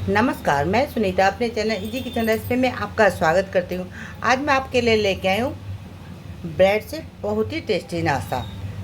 नमस्कार, मैं सुनीता अपने चैनल इजी किचन रेसिपी में आपका स्वागत करती हूँ। आज मैं आपके लिए लेके आई हूँ ब्रेड से बहुत ही टेस्टी नाश्ता।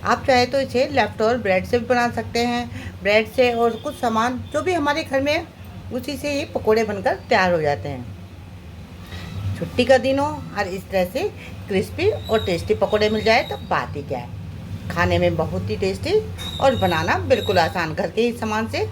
आप चाहे तो इसे लेफ्ट ओवर ब्रेड से भी बना सकते हैं। ब्रेड से और कुछ सामान जो भी हमारे घर में है उसी से ये पकोड़े बनकर तैयार हो जाते हैं। छुट्टी का दिन हो और इस तरह से क्रिस्पी और टेस्टी पकोड़े मिल जाए तो बात ही क्या है। खाने में बहुत ही टेस्टी और बनाना बिल्कुल आसान, घर के ही सामान से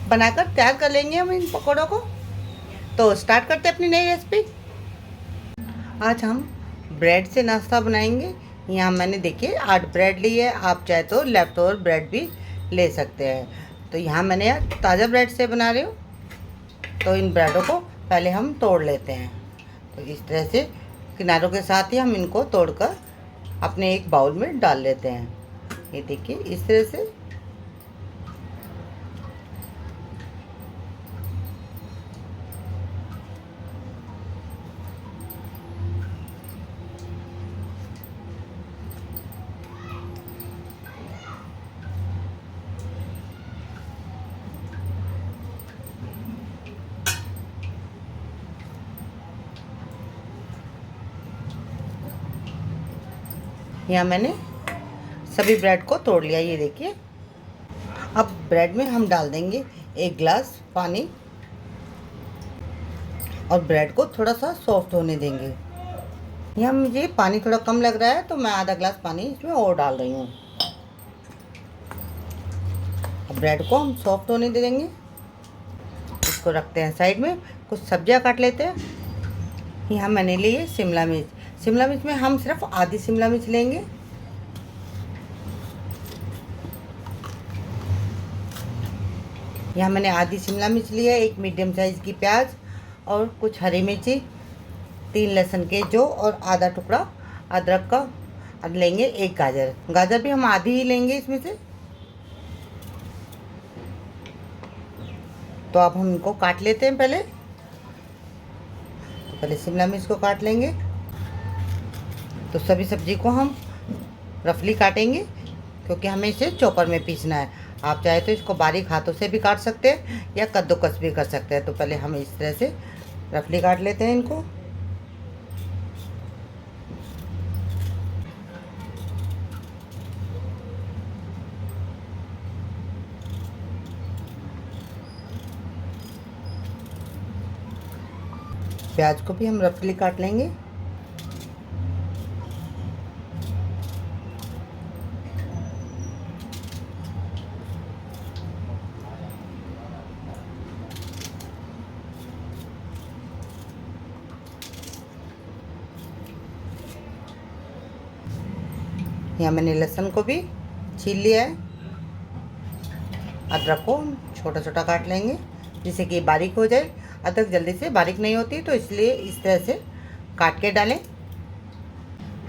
बनाकर तैयार कर लेंगे हम इन पकौड़ों को। तो स्टार्ट करते हैं अपनी नई रेसिपी। आज हम ब्रेड से नाश्ता बनाएंगे। यहाँ मैंने देखिए 8 ब्रेड ली है, आप चाहे तो लेफ्ट ओवर ब्रेड भी ले सकते हैं। तो यहाँ मैंने यार ताज़ा ब्रेड से बना रही हूँ। तो इन ब्रेडों को पहले हम तोड़ लेते हैं। तो इस तरह से किनारों के साथ ही हम इनको तोड़कर अपने एक बाउल में डाल लेते हैं। ये देखिए इस तरह से। यहाँ मैंने सभी ब्रेड को तोड़ लिया, ये देखिए। अब ब्रेड में हम डाल देंगे 1 गिलास पानी और ब्रेड को थोड़ा सा सॉफ्ट होने देंगे। यहाँ मुझे पानी थोड़ा कम लग रहा है तो मैं आधा गिलास पानी इसमें और डाल रही हूँ। अब ब्रेड को हम सॉफ्ट होने दे देंगे। इसको रखते हैं साइड में। कुछ सब्जियाँ काट लेते हैं। यहाँ मैंने ली है शिमला मिर्च। शिमला मिर्च में हम सिर्फ आधी शिमला मिर्च लेंगे। यहाँ मैंने आधी शिमला मिर्च ली है, 1 मीडियम साइज़ की प्याज और कुछ हरी मिर्ची, 3 लहसुन के जो और आधा टुकड़ा अदरक का। अब लेंगे 1 गाजर। गाजर भी हम आधी ही लेंगे इसमें से। तो अब हम इनको काट लेते हैं पहले। तो पहले शिमला मिर्च को काट लेंगे। तो सभी सब्जी को हम रफली काटेंगे क्योंकि हमें इसे चॉपर में पीसना है। आप चाहे तो इसको बारीक हाथों से भी काट सकते हैं या कद्दूकस भी कर सकते हैं। तो पहले हम इस तरह से रफली काट लेते हैं इनको। प्याज को भी हम रफली काट लेंगे। यहाँ मैंने लहसुन को भी छील लिया है। अदरक को छोटा छोटा काट लेंगे जिससे कि बारीक हो जाए। अदरक जल्दी से बारीक नहीं होती तो इसलिए इस तरह से काट के डालें।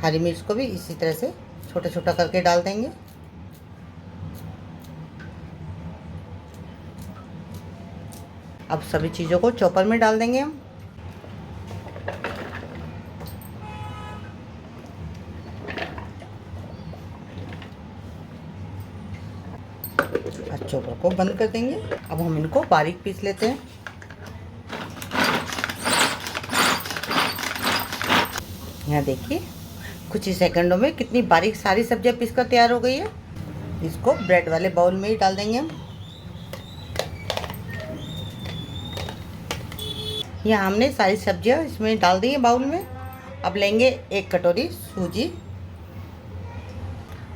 हरी मिर्च को भी इसी तरह से छोटा छोटा करके डाल देंगे। अब सभी चीज़ों को चॉपर में डाल देंगे हम। चॉपर को बंद कर देंगे। अब हम इनको बारीक पीस लेते हैं। यहाँ देखिए कुछ ही सेकंडों में कितनी बारीक सारी सब्जियां पीस कर तैयार हो गई है। इसको ब्रेड वाले बाउल में ही डाल देंगे हम। यहाँ हमने सारी सब्जियां इसमें डाल दी है बाउल में। अब लेंगे 1 कटोरी सूजी।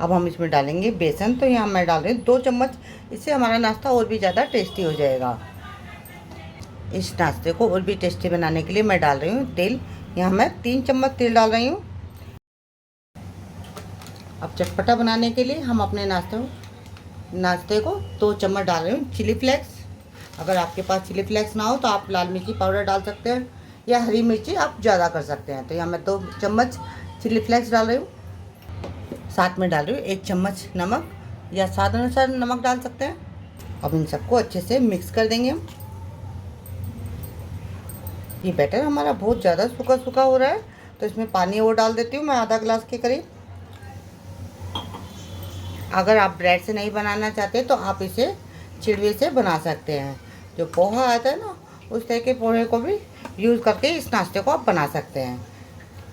अब हम इसमें डालेंगे बेसन। तो यहाँ मैं डाल रही हूँ 2 चम्मच। इससे हमारा नाश्ता और भी ज़्यादा टेस्टी हो जाएगा। इस नाश्ते को और भी टेस्टी बनाने के लिए मैं डाल रही हूँ तेल। यहाँ मैं 3 चम्मच तेल डाल रही हूँ। अब चटपटा बनाने के लिए हम अपने नाश्ते को 2 चम्मच डाल रही हूँ चिली फ्लेक्स। अगर आपके पास चिली फ्लेक्स ना हो तो आप लाल मिर्ची पाउडर डाल सकते हैं या हरी मिर्ची आप ज़्यादा कर सकते हैं। तो यहाँ मैं 2 चम्मच चिली फ्लेक्स डाल रही हूँ। साथ में डाल रही हूँ 1 चम्मच नमक या स्वाद अनुसार नमक डाल सकते हैं। अब इन सबको अच्छे से मिक्स कर देंगे हम। ये बैटर हमारा बहुत ज़्यादा सूखा सूखा हो रहा है तो इसमें पानी और डाल देती हूँ मैं आधा गिलास के करीब। अगर आप ब्रेड से नहीं बनाना चाहते तो आप इसे चिड़वे से बना सकते हैं। जो पोहा आता है ना उस तरह के पोहे को भी यूज़ करके इस नाश्ते को आप बना सकते हैं।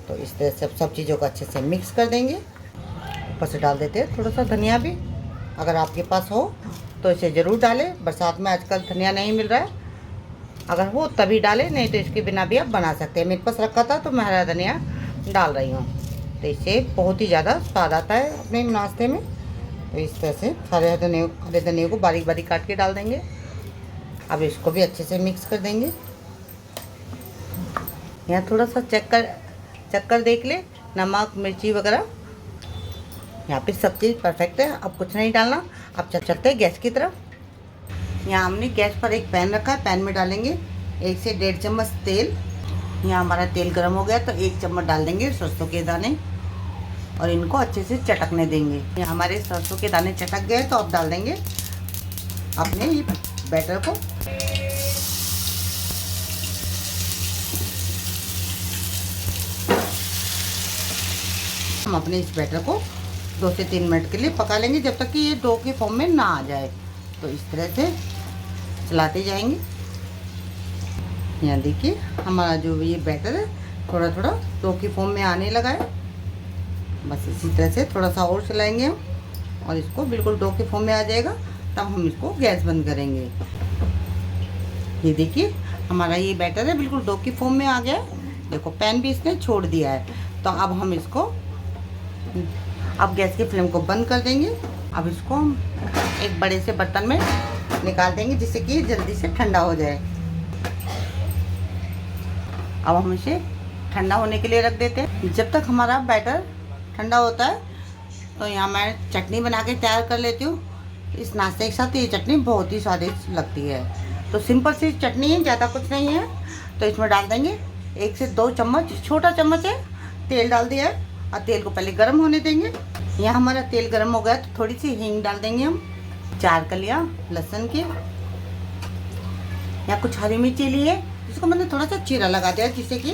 तो इस तरह से सब चीज़ों को अच्छे से मिक्स कर देंगे। ऊपर से डाल देते हैं थोड़ा सा धनिया भी, अगर आपके पास हो तो इसे ज़रूर डालें। बरसात में आजकल धनिया नहीं मिल रहा है, अगर हो तभी डालें, नहीं तो इसके बिना भी आप बना सकते हैं। मेरे पास रखा था तो मैं हरा धनिया डाल रही हूँ। तो इससे बहुत ही ज़्यादा स्वाद आता है अपने नाश्ते में। तो इस तरह से हरे धनिया को बारीक बारीक काट के डाल देंगे। अब इसको भी अच्छे से मिक्स कर देंगे। यहाँ थोड़ा सा चेक कर देख ले, नमक मिर्ची वगैरह। यहाँ पे सब चीज़ परफेक्ट है, अब कुछ नहीं डालना। अब चलते हैं गैस की तरफ। यहाँ हमने गैस पर एक पैन रखा है, पैन में डालेंगे 1 से 1.5 चम्मच तेल। यहाँ हमारा तेल गर्म हो गया तो 1 चम्मच डाल देंगे सरसों के दाने और इनको अच्छे से चटकने देंगे। यहाँ हमारे सरसों के दाने चटक गए तो अब डाल देंगे अपने ये बैटर को। हम अपने इस बैटर को 2 से 3 मिनट के लिए पका लेंगे, जब तक कि ये डो के फॉर्म में ना आ जाए। तो इस तरह से चलाते जाएंगे। यहाँ देखिए हमारा जो ये बैटर है थोड़ा थोड़ा डो की फॉर्म में आने लगा है। बस इसी तरह से थोड़ा सा और चलाएंगे हम और इसको बिल्कुल डो के फॉर्म में आ जाएगा, तब हम इसको गैस बंद करेंगे। ये देखिए हमारा ये बैटर है बिल्कुल डो की फॉर्म में आ गया है। देखो पैन भी इसने छोड़ दिया है। तो अब हम इसको, अब गैस की फ्लेम को बंद कर देंगे। अब इसको हम एक बड़े से बर्तन में निकाल देंगे जिससे कि जल्दी से ठंडा हो जाए। अब हम इसे ठंडा होने के लिए रख देते हैं। जब तक हमारा बैटर ठंडा होता है तो यहाँ मैं चटनी बना के तैयार कर लेती हूँ। इस नाश्ते के साथ ये चटनी बहुत ही स्वादिष्ट लगती है। तो सिंपल सी चटनी है, ज़्यादा कुछ नहीं है। तो इसमें डाल देंगे 1 से 2 चम्मच, छोटा चम्मच है, तेल डाल दिया है और तेल को पहले गर्म होने देंगे। यहाँ हमारा तेल गर्म हो गया तो थोड़ी सी हींग डाल देंगे हम, 4 कलियाँ लहसुन की। यहाँ कुछ हरी मिर्ची ली है, इसको मैंने थोड़ा सा चीरा लगा दिया जिससे कि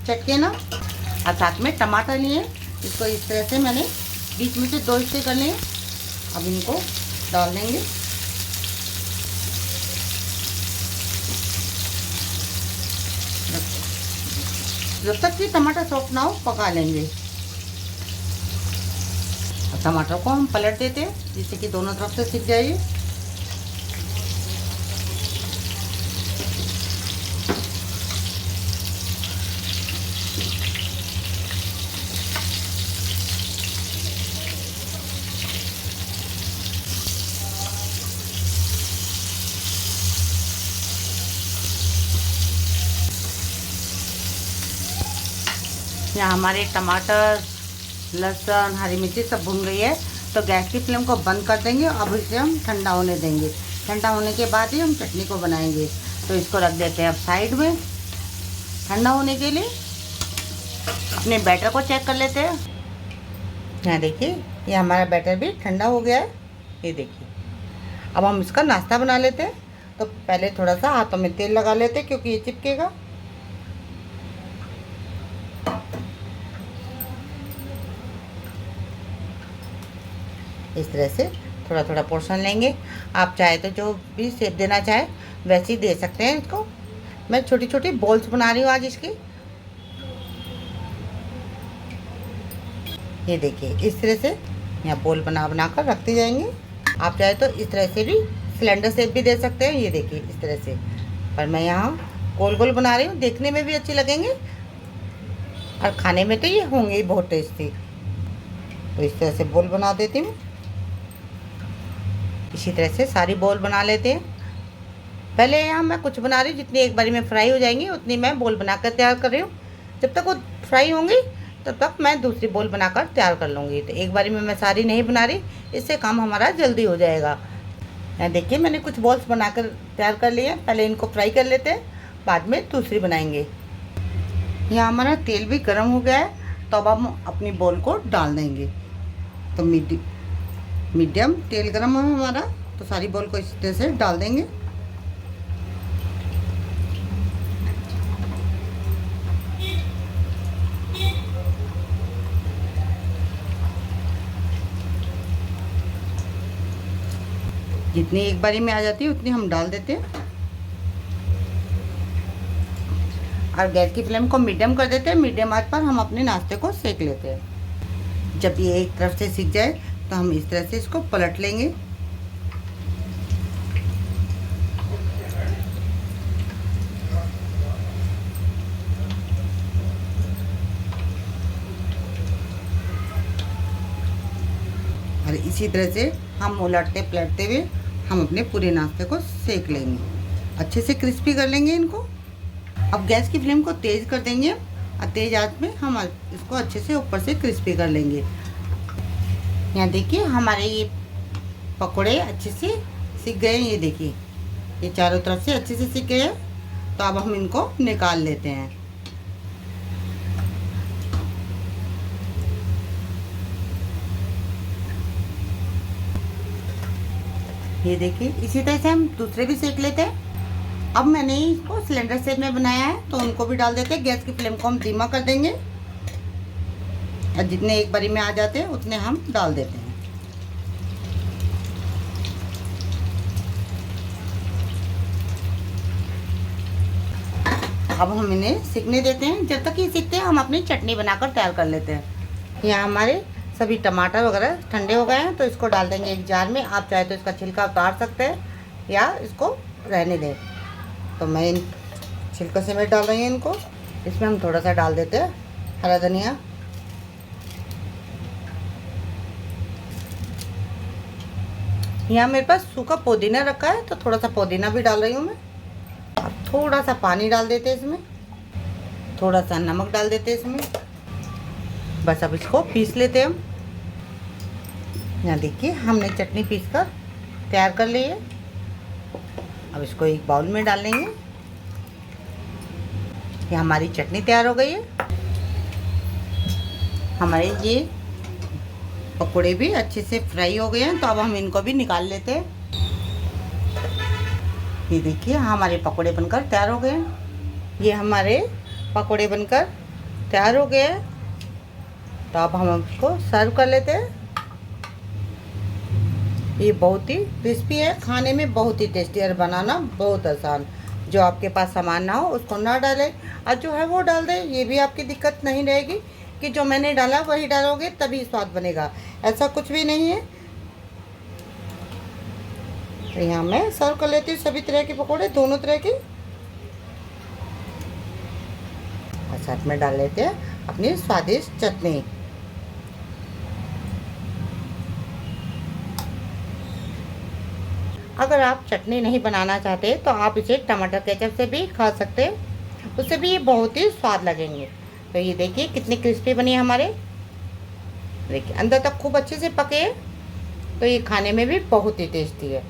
चटके ना। और साथ में टमाटर लिए, इसको इस तरह से मैंने बीच में से 2 हिस्से कर लिए। अब इनको डाल देंगे। जब तक कि टमाटर सॉफ्ट ना हो पका लेंगे। और टमाटर को हम पलट देते हैं जिससे कि दोनों तरफ से सिक जाए। यहाँ हमारे टमाटर, लहसुन, हरी मिर्ची सब भून गई है। तो गैस की फ्लेम को बंद कर देंगे। अब इसे हम ठंडा होने देंगे। ठंडा होने के बाद ही हम चटनी को बनाएंगे। तो इसको रख देते हैं अब साइड में ठंडा होने के लिए। अपने बैटर को चेक कर लेते हैं। यहाँ देखिए ये हमारा बैटर भी ठंडा हो गया है। ये देखिए अब हम इसका नाश्ता बना लेते हैं। तो पहले थोड़ा सा हाथों में तेल लगा लेते हैं क्योंकि ये चिपकेगा। इस तरह से थोड़ा थोड़ा पोर्शन लेंगे। आप चाहे तो जो भी शेप देना चाहे वैसे ही दे सकते हैं इसको। मैं छोटी छोटी बॉल्स बना रही हूँ आज इसकी। ये देखिए इस तरह से यहाँ बॉल बना कर रखते जाएंगे। आप चाहे तो इस तरह से भी सिलेंडर शेप भी दे सकते हैं। ये देखिए इस तरह से, पर मैं यहाँ गोल गोल बना रही हूँ, देखने में भी अच्छे लगेंगे और खाने में तो ये होंगे ही बहुत टेस्टी। तो इस तरह से बॉल बना देती हूँ। इसी तरह से सारी बॉल बना लेते हैं। पहले यहाँ मैं कुछ बना रही हूँ, जितनी एक बारी में फ्राई हो जाएंगी उतनी मैं बॉल बनाकर तैयार कर रही हूँ। जब तक वो फ्राई होंगी तब तक मैं दूसरी बॉल बनाकर तैयार कर लूँगी। तो एक बारी में मैं सारी नहीं बना रही, इससे काम हमारा जल्दी हो जाएगा। यहाँ देखिए मैंने कुछ बॉल्स बनाकर तैयार कर लिए हैं। पहले इनको फ्राई कर लेते हैं, बाद में दूसरी बनाएंगे। यहाँ हमारा तेल भी गर्म हो गया है, तो अब हम अपनी बॉल को डाल देंगे। तो मीडियम तेल गर्म है हमारा, तो सारी बॉल को इस तरह से डाल देंगे। जितनी एक बारी में आ जाती है उतनी हम डाल देते हैं। और गैस की फ्लेम को मीडियम कर देते हैं। मीडियम आंच पर हम अपने नाश्ते को सेक लेते हैं। जब ये एक तरफ से सिक जाए तो हम इस तरह से इसको पलट लेंगे। और इसी तरह से हम उलटते पलटते हुए हम अपने पूरे नाश्ते को सेक लेंगे, अच्छे से क्रिस्पी कर लेंगे इनको। अब गैस की फ्लेम को तेज़ कर देंगे और तेज़ आंच में हम इसको अच्छे से ऊपर से क्रिस्पी कर लेंगे। यहाँ देखिए हमारे ये पकोड़े अच्छे से सिक गए हैं। ये देखिए ये चारों तरफ से अच्छे से सिक गए हैं। तो अब हम इनको निकाल लेते हैं। ये देखिए इसी तरह से हम दूसरे भी सेक लेते हैं। अब मैंने इसको सिलेंडर शेप में बनाया है तो उनको भी डाल देते हैं। गैस की फ्लेम को हम धीमा कर देंगे और जितने एक बारी में आ जाते हैं उतने हम डाल देते हैं। अब हम इन्हें सिकने देते हैं। जब तक ये सिकते हैं हम अपनी चटनी बनाकर तैयार कर लेते हैं। यहाँ हमारे सभी टमाटर वगैरह ठंडे हो गए हैं तो इसको डाल देंगे एक जार में। आप चाहे तो इसका छिलका उतार सकते हैं या इसको रहने दें। तो मैं इन छिलकों से मैं डाल रही हूँ इनको। इसमें हम थोड़ा सा डाल देते हैं हरा धनिया। यहाँ मेरे पास सूखा पुदीना रखा है तो थोड़ा सा पुदीना भी डाल रही हूँ मैं। अब थोड़ा सा पानी डाल देते हैं इसमें, थोड़ा सा नमक डाल देते हैं इसमें। बस अब इसको पीस लेते हैं हम। यहाँ देखिए हमने चटनी पीस कर तैयार कर ली है। अब इसको एक बाउल में डाल लेंगे। ये हमारी चटनी तैयार हो गई है। हमारे ये पकोड़े भी अच्छे से फ्राई हो गए हैं तो अब हम इनको भी निकाल लेते हैं। ये देखिए हमारे पकोड़े बनकर तैयार हो गए हैं। ये हमारे पकोड़े बनकर तैयार हो गए हैं तो अब हम इसको सर्व कर लेते हैं। ये बहुत ही क्रिस्पी है, खाने में बहुत ही टेस्टी और बनाना बहुत आसान। जो आपके पास सामान ना हो उसको ना डालें और जो है वो डाल दें। ये भी आपकी दिक्कत नहीं रहेगी कि जो मैंने डाला वही डालोगे तभी स्वाद बनेगा, ऐसा कुछ भी नहीं है। तो यहाँ मैं सर्व कर लेती हूँ सभी तरह के पकोड़े, दोनों तरह के। और साथ में डाल लेते हैं अपनी स्वादिष्ट चटनी। अगर आप चटनी नहीं बनाना चाहते तो आप इसे टमाटर केचप से भी खा सकते हैं, उससे भी ये बहुत ही स्वाद लगेंगे। तो ये देखिए कितनी क्रिस्पी बनी है हमारे। देखिए अंदर तक खूब अच्छे से पके हैं तो ये खाने में भी बहुत ही टेस्टी है।